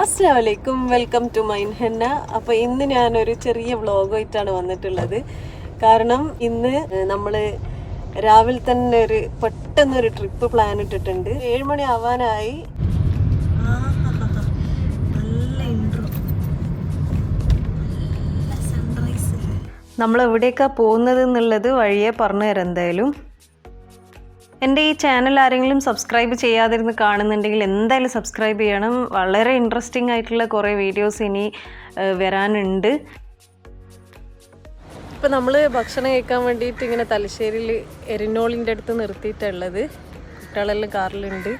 അസ്സലാമു അലൈക്കും, welcome to mine henna. അപ്പോൾ ഇന്ന് ഞാനൊരു ചെറിയ വ്ളോഗായിട്ടാണ് വന്നിട്ടുള്ളത്. കാരണം ഇന്ന് നമ്മൾ രാവിലെ തന്നെ പെട്ടെന്നൊരു ട്രിപ്പ് പ്ലാൻ ഇട്ടിട്ടുണ്ട്. 7 മണി ആവാനായി. നമ്മൾ എവിടേക്കാണ് പോകുന്നത് എന്നുള്ളത് വഴിയെ പറഞ്ഞു തരാം. എന്തായാലും എൻ്റെ ഈ ചാനൽ ആരെങ്കിലും സബ്സ്ക്രൈബ് ചെയ്യാതിരുന്ന് കാണുന്നുണ്ടെങ്കിൽ എന്തായാലും സബ്സ്ക്രൈബ് ചെയ്യണം. വളരെ ഇൻട്രസ്റ്റിംഗ് ആയിട്ടുള്ള കുറേ വീഡിയോസ് ഇനി വരാനുണ്ട്. ഇപ്പം നമ്മൾ ഭക്ഷണം കഴിക്കാൻ വേണ്ടിയിട്ട് ഇങ്ങനെ തലശ്ശേരിയിൽ എരിനോളിൻ്റെ അടുത്ത് നിർത്തിയിട്ടുള്ളത്. കുട്ടികളെല്ലാം കാറിലുണ്ട്.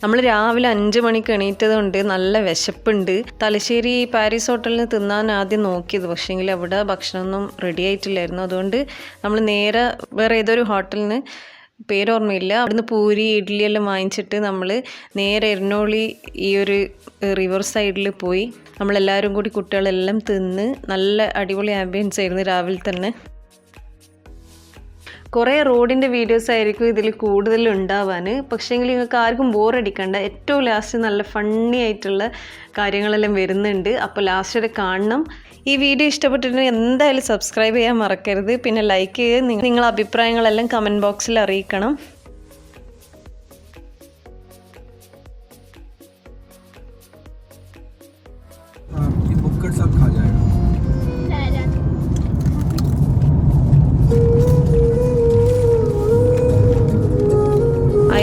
നമ്മൾ രാവിലെ 5 മണിക്ക് എണീറ്റതുകൊണ്ട് നല്ല വിശപ്പുണ്ട്. തലശ്ശേരി പാരീസ് ഹോട്ടലിൽ നിന്ന് തിന്നാൻ ആദ്യം നോക്കിയത്, പക്ഷേങ്കിൽ അവിടെ ഭക്ഷണമൊന്നും റെഡി ആയിട്ടില്ലായിരുന്നു. അതുകൊണ്ട് നമ്മൾ നേരെ വേറെ ഏതൊരു ഹോട്ടലിൽ നിന്ന്, പേരോർമ്മയില്ല, അവിടുന്ന് പൂരി ഇഡ്ഡലി എല്ലാം വാങ്ങിച്ചിട്ട് നമ്മൾ നേരെ എരനോളി ഈ ഒരു റിവർ സൈഡിൽ പോയി നമ്മളെല്ലാവരും കൂടി കുട്ടികളെല്ലാം തിന്ന് നല്ല അടിപൊളി ആംബിയൻസ് ആയിരുന്നു രാവിലെ തന്നെ. കുറേ റോഡിൻ്റെ വീഡിയോസ് ആയിരിക്കും ഇതിൽ കൂടുതൽ ഉണ്ടാവാൻ. പക്ഷേങ്കിൽ നിങ്ങൾക്ക് ആർക്കും ബോറടിക്കണ്ട. ഏറ്റവും ലാസ്റ്റ് നല്ല ഫണ്ണി ആയിട്ടുള്ള കാര്യങ്ങളെല്ലാം വരുന്നുണ്ട്. അപ്പോൾ ലാസ്റ്റ് വരെ കാണണം. ഈ വീഡിയോ ഇഷ്ടപ്പെട്ടിട്ടുണ്ടെങ്കിൽ എന്തായാലും സബ്സ്ക്രൈബ് ചെയ്യാൻ മറക്കരുത്. പിന്നെ ലൈക്ക് ചെയ്ത് നിങ്ങളുടെ അഭിപ്രായങ്ങളെല്ലാം കമൻറ്റ് ബോക്സിൽ അറിയിക്കണം.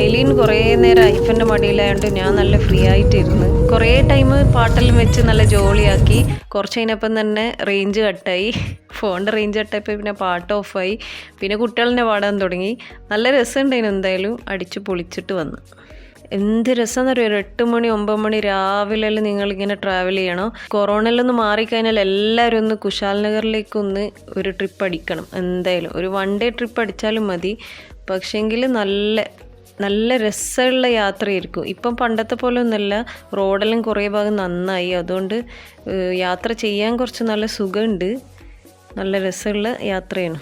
ഐലീൻ കുറേ നേരം ഐഫൻ്റെ മടിയിലായതുകൊണ്ട് ഞാൻ നല്ല ഫ്രീ ആയിട്ടിരുന്നു. കുറേ ടൈം പാട്ടെല്ലാം വെച്ച് നല്ല ജോളിയാക്കി. കുറച്ച് കഴിഞ്ഞപ്പം തന്നെ റേഞ്ച് കട്ടായി. ഫോണിൻ്റെ റേഞ്ച് കട്ടായപ്പോൾ പിന്നെ പാട്ട് ഓഫായി. പിന്നെ കുട്ടികളെന്നെ പാടാൻ തുടങ്ങി. നല്ല രസമുണ്ടായിരുന്നു. എന്തായാലും അടിച്ച് പൊളിച്ചിട്ട് വന്നു. എന്ത് രസമെന്ന് അറിയാം. 8 മണി 9 മണി രാവിലെ നിങ്ങളിങ്ങനെ ട്രാവൽ ചെയ്യണം. കൊറോണയിലൊന്ന് മാറിക്കഴിഞ്ഞാൽ എല്ലാവരും ഒന്ന് കുശാൽ നഗറിലേക്കൊന്ന് ഒരു ട്രിപ്പ് അടിക്കണം. എന്തായാലും ഒരു 1 ഡേ ട്രിപ്പ് അടിച്ചാലും മതി. പക്ഷേങ്കിൽ നല്ല രസമുള്ള യാത്രയായിരിക്കും. ഇപ്പം പണ്ടത്തെ പോലെ ഒന്നുമല്ല. റോഡെല്ലാം കുറേ ഭാഗം നന്നായി. അതുകൊണ്ട് യാത്ര ചെയ്യാൻ കുറച്ച് നല്ല സുഖമുണ്ട്. നല്ല രസമുള്ള യാത്രയാണ്.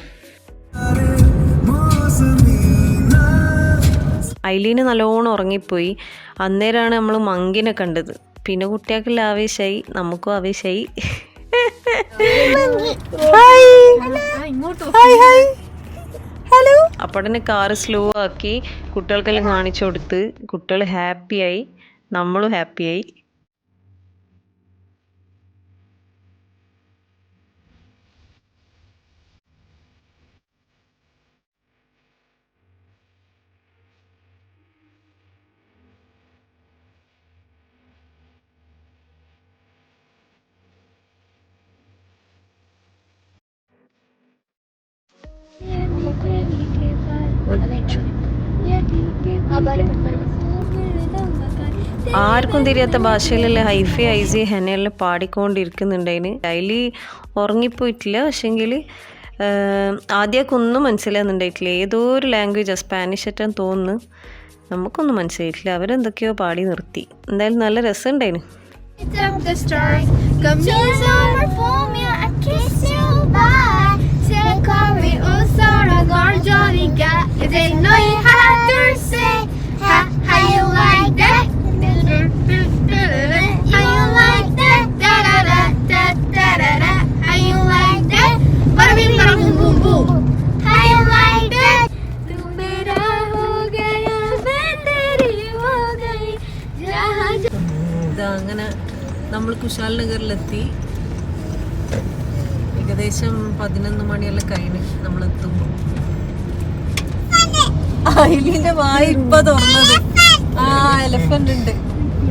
ഐലീന് നല്ലോണം ഉറങ്ങിപ്പോയി. അന്നേരമാണ് നമ്മൾ മങ്കിനെ കണ്ടത്. പിന്നെ കുട്ടികൾക്കെല്ലാം ആവേശമായി, നമുക്കും ആവേശമായി. ഹലോ. അപ്പോഴന്നെ കാറ് സ്ലോ ആക്കി കുട്ടികൾക്കെല്ലാം കാണിച്ചു കൊടുത്ത് കുട്ടികൾ ഹാപ്പിയായി, നമ്മളും ഹാപ്പിയായി. ആർക്കും തിരിയാത്ത ഭാഷയിലല്ലേ ഹൈഫി ഐസി ഹെനയെല്ലാം പാടിക്കൊണ്ടിരിക്കുന്നുണ്ടതിന്. ഡെയിലി ഉറങ്ങിപ്പോയിട്ടില്ല. പക്ഷേങ്കിൽ ആദ്യമൊക്കെ ഒന്നും മനസ്സിലാകുന്നുണ്ടായിട്ടില്ല. ഏതോ ഒരു ലാംഗ്വേജാണ്, സ്പാനിഷ് ആയിട്ടാണ് തോന്നുന്നു. നമുക്കൊന്നും മനസ്സിലായിട്ടില്ല. അവരെന്തൊക്കെയോ പാടി നിർത്തി. എന്തായാലും നല്ല രസമുണ്ടായിരുന്നു. അങ്ങനെ നമ്മൾ കുശാൽ നഗറിലെത്തി. ഏകദേശം 11 മണിയെല്ലാം കഴിഞ്ഞ് നമ്മളെത്തുമ്പോൾ ഐലിന്റെ വായ ഇപ്പൊ തുറന്നത്. എലഫന്റ് ഉണ്ട്.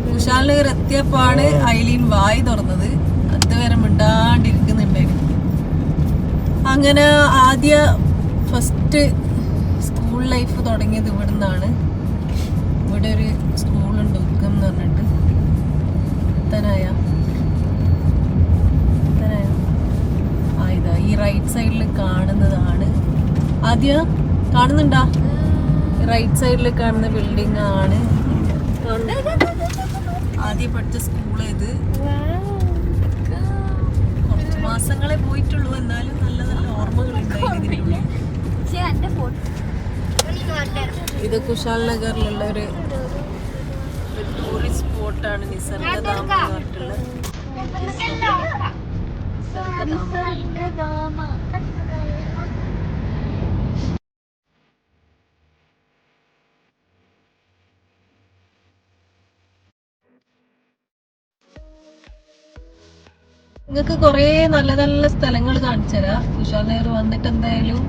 കുശാൽ നഗർ എത്തിയപ്പോഴാണ് ഐലീൻ വായി തുറന്നത്. അതുവരെ മിണ്ടാണ്ടിരിക്കുന്നുണ്ടായിരുന്നു. അങ്ങനെ ഫസ്റ്റ് സ്കൂൾ ലൈഫ് തുടങ്ങിയത് ഇവിടെ നിന്നാണ്. ഇവിടെ ഒരു സ്കൂളുണ്ട്, ഉക്കം എന്ന് പറഞ്ഞിട്ട്. ഇതാ ഈ റൈറ്റ് സൈഡിൽ കാണുന്നതാണ്. ആദ്യം കാണുന്നുണ്ടാ? റൈറ്റ് സൈഡിൽ കാണുന്ന ബിൽഡിംഗ് ആണ് ആദ്യം പഠിച്ച സ്കൂള്. ഇത് കുറച്ച് മാസങ്ങളെ പോയിട്ടുള്ളൂ, എന്നാലും നല്ല നല്ല ഓർമ്മകൾ ഉണ്ടായിരുന്നു ഇതിനുള്ളിൽ. ഇത് കുശാൽ നഗറിലുള്ള ഒരു ഒരു ടൂറിസ്റ്റ് സ്പോട്ടാണ് നിസർഗധാം എന്ന് പറഞ്ഞിട്ടുള്ള നിങ്ങൾക്ക് കുറേ നല്ല നല്ല സ്ഥലങ്ങൾ കാണിച്ചു തരാം. കുശാൽ നെഹ്റു വന്നിട്ട് എന്തായാലും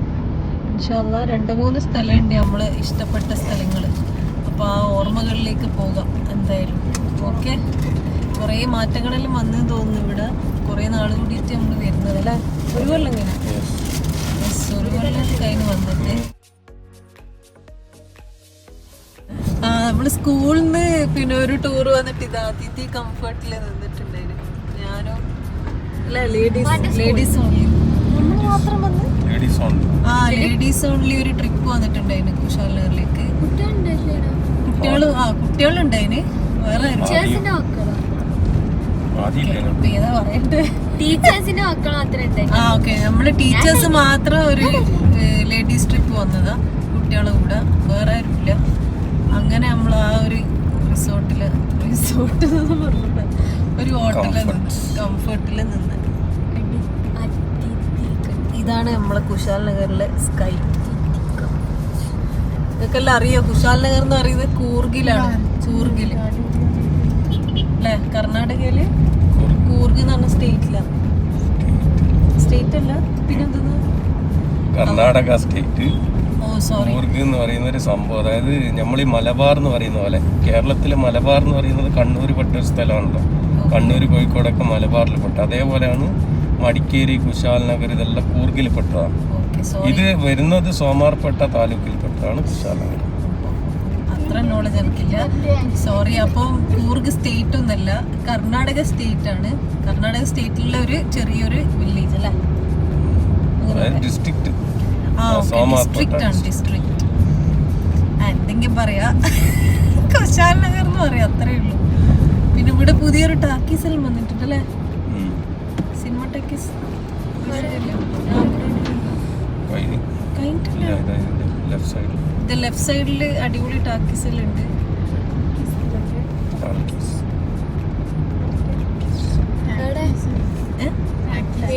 ഇൻഷാല്ലാ 2-3 സ്ഥലമുണ്ട് നമ്മള് ഇഷ്ടപ്പെട്ട സ്ഥലങ്ങൾ. അപ്പോൾ ആ ഓർമ്മകളിലേക്ക് പോകാം എന്തായാലും. ഓക്കെ, കുറേ മാറ്റങ്ങളെല്ലാം വന്നു തോന്നുന്നു. ഇവിടെ കുറേ നാൾ കൂടിയിട്ട് നമ്മൾ വരുന്നത് അല്ലേ? ഒരു കൊല്ലം ഇങ്ങനെ ഒരു കൊല്ലം കഴിഞ്ഞ് വന്നിട്ട് നമ്മള് സ്കൂളിൽ നിന്ന് പിന്നെ ഒരു ടൂർ വന്നിട്ട് ഇത് അതിഥി കംഫർട്ടിൽ നിന്നിട്ടുണ്ടായിരുന്നു. ഞാനും ലേഡീസ് ഓൺലി ലേഡീസ് ഓൺലി ഒരു ട്രിപ്പ് വന്നിട്ടുണ്ടായിരുന്നു കുശാൽ നഗറിലേക്ക്. കുട്ടികളുണ്ടായിന്. വേറെ നമ്മള് ടീച്ചേഴ്സ് മാത്രം ഒരു ലേഡീസ് ട്രിപ്പ് വന്നതാ കുട്ടികളെ കൂടെ. വേറെ ആരുമില്ല. അങ്ങനെ നമ്മൾ ആ ഒരു റിസോർട്ട് ഒരു ഹോട്ടലിൽ കംഫർട്ടിൽ നിന്ന്. ഇതാണ് നമ്മളെ കുശാൽ നഗറിലെ സ്കൈ. നിങ്ങൾക്കെല്ലാം അറിയോ കുശാൽ നഗർ എന്ന് പറയുന്നത് കൂർഗിലാണ്. കൂർഗില് അല്ലേ? കർണാടകയില് കൂർഗ് എന്ന് പറഞ്ഞ സ്റ്റേറ്റിലാണ്. സ്റ്റേറ്റ് അല്ല പിന്നെന്തെന്ന് കർണാടക സ്റ്റേറ്റ് കൂർഗ് എന്ന് പറയുന്ന ഒരു സംഭവം. അതായത് നമ്മൾ ഈ മലബാർ എന്ന് പറയുന്ന പോലെ കേരളത്തിലെ മലബാർ എന്ന് പറയുന്നത് കണ്ണൂർ പെട്ട ഒരു സ്ഥലമാണല്ലോ. കണ്ണൂർ കോഴിക്കോടൊക്കെ മലബാറിൽ പെട്ട. അതേപോലെയാണ് മടിക്കേരി കുശാൽ നഗർ ഇതെല്ലാം കൂർഗിൽ പെട്ടതാണ്. ഇത് വരുന്നത് സോമാർപേട്ട താലൂക്കിൽപ്പെട്ടതാണ് കുശാൽ നഗർ. അത്ര നോളജ് എനിക്കില്ല, സോറി. അപ്പം കൂർഗ് സ്റ്റേറ്റ് ഒന്നല്ല, കർണാടക സ്റ്റേറ്റ് ആണ്. കർണാടക സ്റ്റേറ്റിലുള്ള ഒരു ചെറിയൊരു വില്ലേജ് അല്ലേ? ഡിസ്ട്രിക്ട്. ഡിസ്ട്രിക്ട് എന്തെങ്കിലും പറയാ. കുശാൽ നഗർ എന്ന് പറയാം, അത്രേ ഉള്ളൂ. പിന്നെ ഇവിടെ പുതിയൊരു ടാക്കീസ് എല്ലാം വന്നിട്ടുണ്ട് അല്ലേ? Cinema talkies. ഇത് ലെഫ്റ്റ് സൈഡില് അടിപൊളി ടാക്കീസ് എല്ലാം ഉണ്ട്.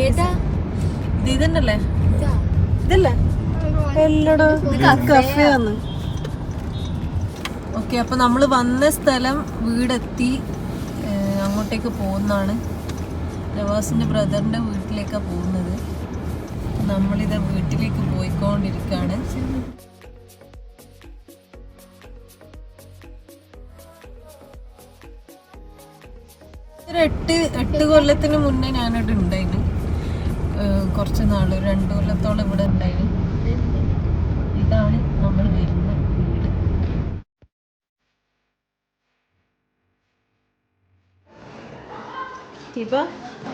ഇത് ഇതന്നല്ലേ? ഇതല്ലേ എല്ലടോ കഫേ വന്ന്. ഓക്കെ, അപ്പൊ നമ്മള് വന്ന സ്ഥലം വീടെത്തി. അങ്ങോട്ടേക്ക് പോകുന്നതാണ്. നവാസിന്റെ ബ്രദറിന്റെ വീട്ടിലേക്കാണ് പോകുന്നത്. നമ്മളിത് വീട്ടിലേക്ക് പോയിക്കൊണ്ടിരിക്കുകയാണ്. ഒരു 8 കൊല്ലത്തിന് മുന്നേ ഞാനിവിടെ ഉണ്ടായിരുന്നു. കുറച്ച് നാള് 2 കൊല്ലത്തോളം ഇവിടെ ഉണ്ടായിരുന്നു. ഇതാണ് നമ്മൾ വരുന്ന വീട്.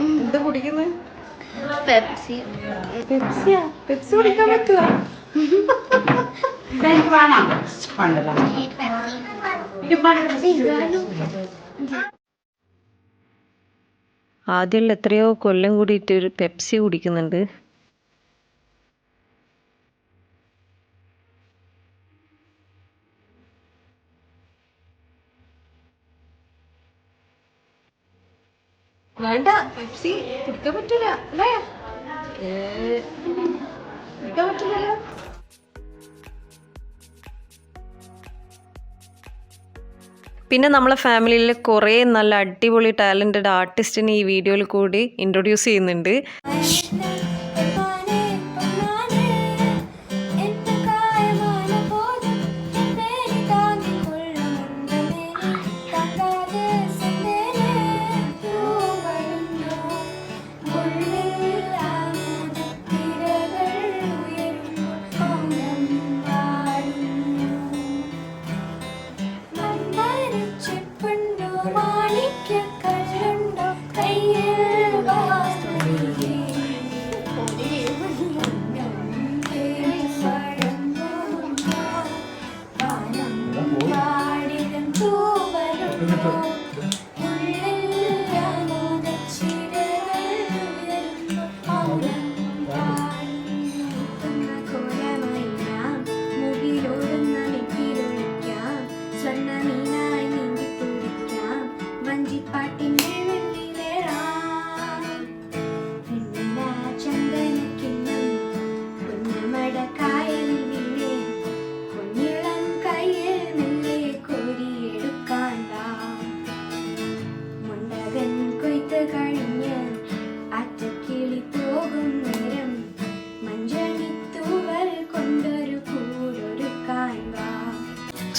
എന്താ കുടിക്കുന്നത്? പെപ്സി. പെപ്സിയാ? പെപ്സി കുടിക്കാൻ പറ്റുമോ? ആദ്യമുള്ള എത്രയോ കൊല്ലം കൂടിയിട്ട് ഒരു പെപ്സി കുടിക്കുന്നുണ്ട്. വേണ്ട, പെപ്സി കുടിക്കാൻ പറ്റൂല അല്ലേ? കുടിക്കാൻ പറ്റില്ലല്ലോ. പിന്നെ നമ്മളെ ഫാമിലിയിൽ കുറേ നല്ല അടിപൊളി ടാലൻറ്റഡ് ആർട്ടിസ്റ്റിനെ ഈ വീഡിയോയിൽ കൂടി ഇൻട്രൊഡ്യൂസ് ചെയ്യുന്നുണ്ട്.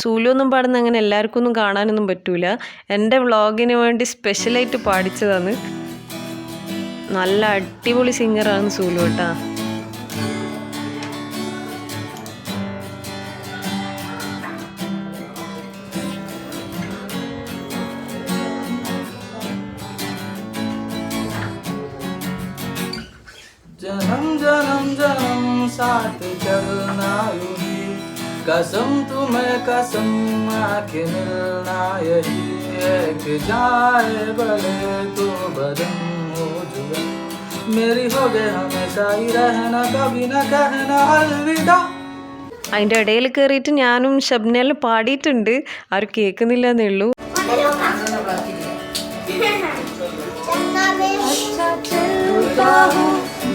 സൂലു ഒന്നും പാടുന്ന അങ്ങനെ എല്ലാവർക്കും ഒന്നും കാണാനൊന്നും പറ്റൂല. എൻ്റെ വ്ളോഗിന് വേണ്ടി സ്പെഷ്യലായിട്ട് പാടിച്ചതാണ്. നല്ല അടിപൊളി സിംഗറാണ് സൂലു കേട്ടാ. जन्म जन्म जन्म साथ चलना यूं कसम तुम्हें कसम आके मिलना यही एक जाए भले तो बदन हो जुदा मेरी हो गए हमेशा ही रहना कभी न कहना अलविदा. അതിൻ്റെ ഇടയിൽ കയറിയിട്ട് ഞാനും ഷബ്നയെല്ലാം പാടിയിട്ടുണ്ട്, ആരും കേൾക്കുന്നില്ല എന്നേ ഉള്ളൂ.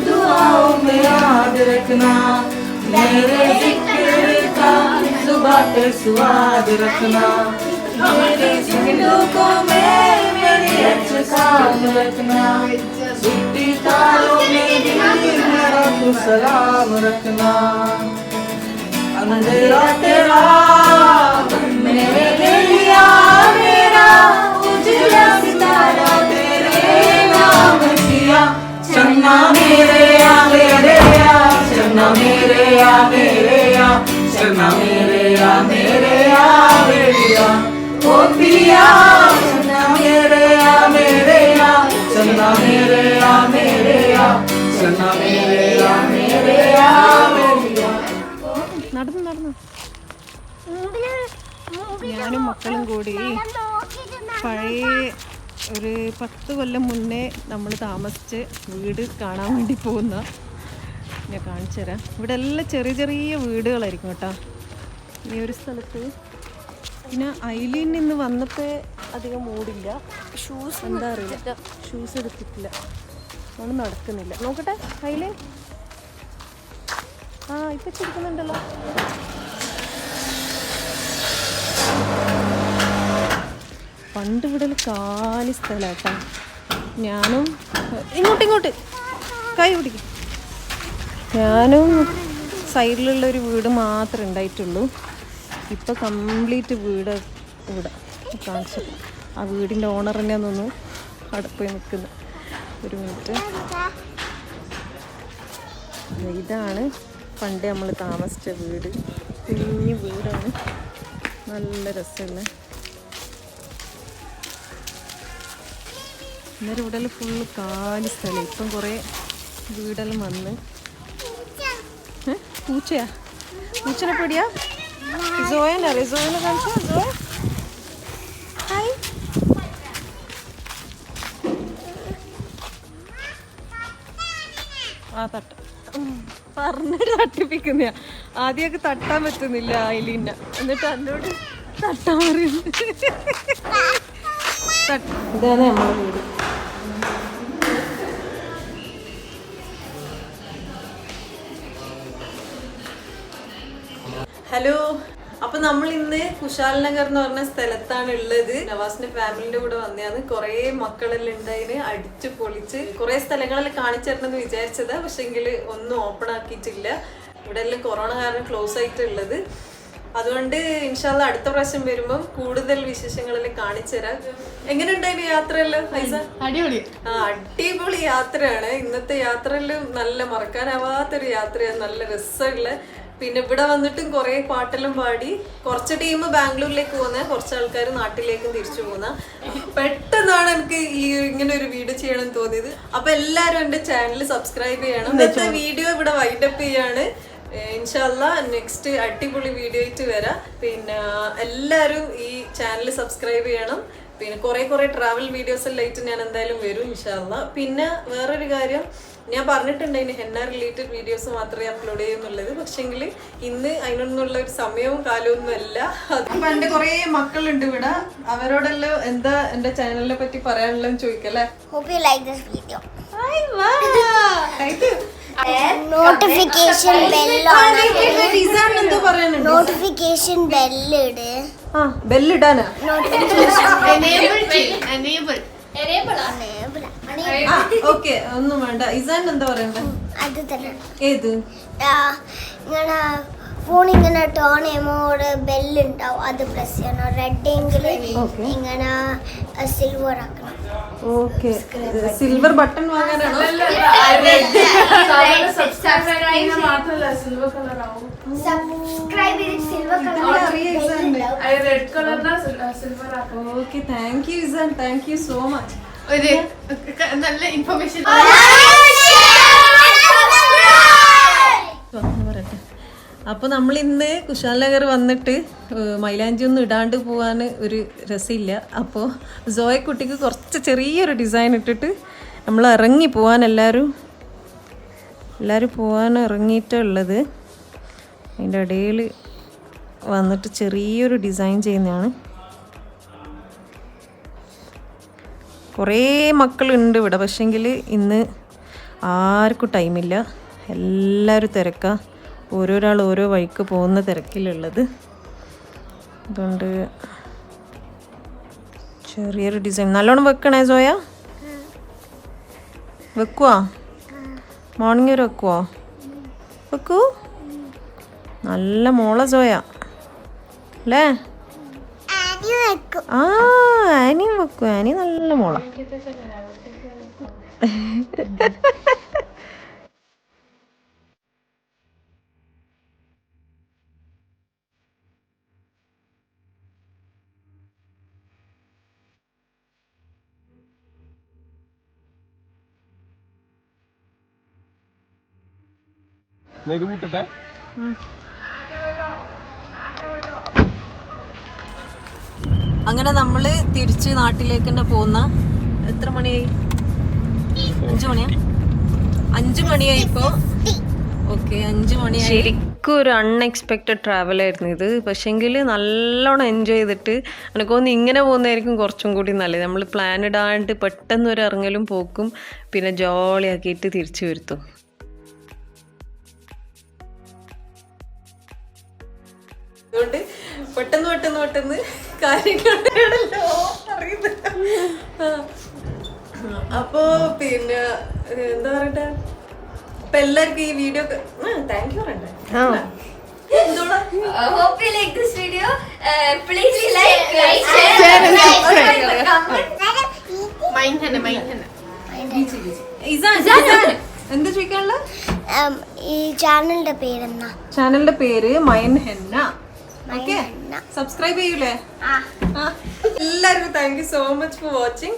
दुआओं में याद रखना मेरे जिक्र का सुबह पे स्वाद रखना मेरे सिंदूकों में मेरी अच्छे साथ रखना छुट्टी तारों में भी मेरा तू सलाम रखना अंधेरा तेरा मेरे लिया मेरा उजला सितारा तेरे नाम किया चन्ना मेरे या मेरे या चन्ना मेरे या मेरे या चन्ना मेरे या मेरे या मेरे या ओ पिया चन्ना मेरे या मेरे या चन्ना मेरे या मेरे या चन्ना मेरे या मेरे या मेरे या. നടന്നു ഞാനും മക്കളും കൂടി പഴയ ഒരു 10 കൊല്ലം മുന്നേ നമ്മൾ താമസിച്ച് വീട് കാണാൻ വേണ്ടി പോകുന്ന ഞാൻ കാണിച്ചു തരാം. ഇവിടെ എല്ലാം ചെറിയ ചെറിയ വീടുകളായിരിക്കും കേട്ടോ ഈ ഒരു സ്ഥലത്ത്. പിന്നെ ഐലീൻ ഇന്ന് വന്നപ്പോൾ അധികം മൂടില്ല, ഷൂസ് എന്താ അറിയില്ല, ഷൂസ് എടുത്തിട്ടില്ല, നമ്മൾ നടക്കുന്നില്ല. നോക്കട്ടെ ഐലീൻ, ആ ഇപ്പം ചിരിക്കുന്നുണ്ടല്ലോ. പണ്ട് ഇവിടെ കാലി സ്ഥലമാട്ടോ. ഞാനും ഇങ്ങോട്ട് കൈ പിടിക്കും. ഞാനും സൈഡിലുള്ളൊരു വീട് മാത്രമേ ഉണ്ടായിട്ടുള്ളൂ. ഇപ്പോൾ കംപ്ലീറ്റ് വീട് ഇവിടെ കാണിച്ചു. ആ വീടിൻ്റെ ഓണർ തന്നെ ഒന്ന് അവിടെ പോയി നിൽക്കുന്നു. ഒരു മിനിറ്റ്. ഇതാണ് പണ്ട് നമ്മൾ താമസിച്ച വീട്. കുഞ്ഞു വീടാണ്, നല്ല രസമുള്ള. അന്നേരം ഇവിടെ ഫുള്ള് കാലി സ്ഥലം. ഇപ്പം കുറേ വീടെല്ലാം വന്ന്. പൂച്ചയാ? പൂച്ചനെ പേടിയാ? റിസോയനെ കാണിച്ചാ? റിസോയ ഹായ്. ആ തട്ട പറഞ്ഞിട്ട് തട്ടിപ്പിക്കുന്ന. ആദ്യമൊക്കെ തട്ടാൻ പറ്റുന്നില്ല ഐലീന, എന്നിട്ട് എന്നോട് തട്ടാൻ പറയുന്നു. ഇതാണ് നമ്മളെ വീട്. ഹലോ, അപ്പൊ നമ്മൾ ഇന്ന് കുശാൽ നഗർ എന്ന് പറഞ്ഞ സ്ഥലത്താണ് ഉള്ളത്. നവാസിന്റെ ഫാമിലിന്റെ കൂടെ വന്നതാണ്. കുറെ മക്കളെല്ലാം ഉണ്ടായിന്, അടിച്ചു പൊളിച്ച് കുറെ സ്ഥലങ്ങളെല്ലാം കാണിച്ചു തരണമെന്ന് വിചാരിച്ചതാ. പക്ഷെങ്കില് ഒന്നും ഓപ്പൺ ആക്കിയിട്ടില്ല. ഇവിടെ എല്ലാം കൊറോണ കാരണം ക്ലോസ് ആയിട്ടുള്ളത്. അതുകൊണ്ട് ഇൻഷാല്ല അടുത്ത പ്രാവശ്യം വരുമ്പം കൂടുതൽ വിശേഷങ്ങളെല്ലാം കാണിച്ചു തരാം. എങ്ങനെ ഉണ്ടായിരുന്നു യാത്രയെല്ലാം ഹൈസ? അടിപൊളി. അടിപൊളി യാത്രയാണ്. ഇന്നത്തെ യാത്രയെല്ലാം നല്ല മറക്കാനാവാത്തൊരു യാത്രയാണ്, നല്ല രസമുള്ള. പിന്നെ ഇവിടെ വന്നിട്ടും കുറെ പാട്ടെല്ലാം പാടി. കുറച്ച് ടീം ബാംഗ്ലൂരിലേക്ക് പോകുന്ന, കുറച്ച് ആൾക്കാർ നാട്ടിലേക്കും തിരിച്ചു പോകുന്ന. പെട്ടെന്നാണ് എനിക്ക് ഈ ഇങ്ങനെ ഒരു വീഡിയോ ചെയ്യണം തോന്നിയത്. അപ്പൊ എല്ലാരും എന്റെ ചാനൽ സബ്സ്ക്രൈബ് ചെയ്യണം. ഇന്നത്തെ വീഡിയോ ഇവിടെ വൈൻഡപ്പ് ചെയ്യാണ്. ഇൻഷാല്ല നെക്സ്റ്റ് അടിപൊളി വീഡിയോ ആയിട്ട് വരാം. പിന്നെ എല്ലാവരും ഈ ചാനൽ സബ്സ്ക്രൈബ് ചെയ്യണം. പിന്നെ കുറെ ട്രാവൽ വീഡിയോസ് എല്ലാം ആയിട്ട് ഞാൻ എന്തായാലും വരും ഇൻഷാല്ല. പിന്നെ വേറൊരു കാര്യം ഞാൻ പറഞ്ഞിട്ടുണ്ടായിരുന്നു, ഹെന്ന റിലേറ്റഡ് വീഡിയോസ് മാത്രമേ അപ്ലോഡ് ചെയ്യുന്നുള്ളത്. പക്ഷെങ്കിൽ ഇന്ന് അതിനൊന്നുള്ള ഒരു സമയവും കാലമൊന്നും അല്ല. അപ്പൊ എന്റെ കുറെ മക്കളുണ്ട് ഇവിടെ, അവരോടെല്ലാം എന്താ എന്റെ ചാനലിനെ പറ്റി പറയാനുള്ളതെന്ന് ചോദിക്കല്ലേ. Hope you like this video. Notification bell on. Notification bell ഇട്. ആ ബെല്ലിടാനാ? ഓക്കെ, ഒന്നും വേണ്ട. ഇസാൻ എന്താ പറയണ്ടേ? അത് തന്നെ. ഏത്? ഇങ്ങനെ ഫോൺ ഇങ്ങനെ ടേൺ ചെയ്യുമ്പോൾ ഒരു ബെല്ലുണ്ടാവും, അത് പ്രസ് ചെയ്യണം. റെഡ് എങ്കിൽ ഇങ്ങനെ സിൽവർ ആക്കണം. ഓക്കെ, സിൽവർ ബട്ടൺ വാങ്ങാനാണോ? സബ്സ്ക്രൈബ് ചെയ്ത് silver okay, thank you Izan, thank you so much. നല്ല ഇൻഫർമേഷൻ. പറയട്ടെ. അപ്പോൾ നമ്മൾ ഇന്ന് കുശാൽ നഗർ വന്നിട്ട് മൈലാഞ്ചി ഒന്നും ഇടാണ്ട് പോകാൻ ഒരു രസമില്ല. അപ്പോൾ സോയക്കുട്ടിക്ക് കുറച്ച് ചെറിയൊരു ഡിസൈൻ ഇട്ടിട്ട് നമ്മൾ ഇറങ്ങി പോകാൻ എല്ലാവരും പോകാൻ ഇറങ്ങിയിട്ടുള്ളത്. അതിൻ്റെ ഇടയിൽ വന്നിട്ട് ചെറിയൊരു ഡിസൈൻ ചെയ്യുന്നതാണ്. കുറേ മക്കളുണ്ട് ഇവിടെ, പക്ഷെങ്കിൽ ഇന്ന് ആർക്കും ടൈമില്ല, എല്ലാവരും തിരക്കാ, ഓരോരാൾ ഓരോ വഴിക്ക് പോകുന്ന തിരക്കിലുള്ളത്. അതുകൊണ്ട് ചെറിയൊരു ഡിസൈൻ നല്ലോണം വെക്കണേ സോയ. വെക്കുവാ? മോർണിംഗ് വരെ വെക്കുവോ? വെക്കൂ. നല്ല മോള സോയ അല്ലേ? ആ, ആനിയും വെക്കും. ആനി നല്ല മോള. അങ്ങനെ നമ്മള് തിരിച്ച് നാട്ടിലേക്ക് തന്നെ പോകുന്ന. എത്ര മണിയായി? 5 മണിയാ? 5 മണിയായി ഇപ്പോ. ഓക്കെ, 5 മണിയായി. ശരിക്കും ഒരു അൺഎക്സ്പെക്റ്റഡ് ട്രാവൽ ആയിരുന്നു ഇത്. പക്ഷെങ്കിൽ നല്ലോണം എൻജോയ് ചെയ്തിട്ട് എനിക്ക് തോന്നുന്നു ഇങ്ങനെ പോകുന്നതായിരിക്കും കുറച്ചും കൂടി നല്ലത്. നമ്മൾ പ്ലാൻ ഇടാണ്ട് പെട്ടെന്ന് ഒരു ഇറങ്ങലും പോക്കും പിന്നെ ജോളിയാക്കിയിട്ട് തിരിച്ചു വരുത്തും. അതുകൊണ്ട് പെട്ടെന്ന് കാര്യങ്ങളോ അറിയുന്നില്ല. അപ്പോ പിന്നെ എന്താ പറയട്ടെ, ഇപ്പൊ എല്ലാവർക്കും ഈ വീഡിയോ താങ്ക് യു പറയണ്ടേ? Hope you like this video. Please like, share and subscribe. എന്താ ചോദിക്കാനുള്ള? ഈ ചാനലിന്റെ പേരെന്നാ? ചാനലിന്റെ പേര് മൈൻ ഹെന്ന. ഓക്കെ, സബ്സ്ക്രൈബ് ചെയ്യൂലേ? എല്ലാവർക്കും thank you so much for watching.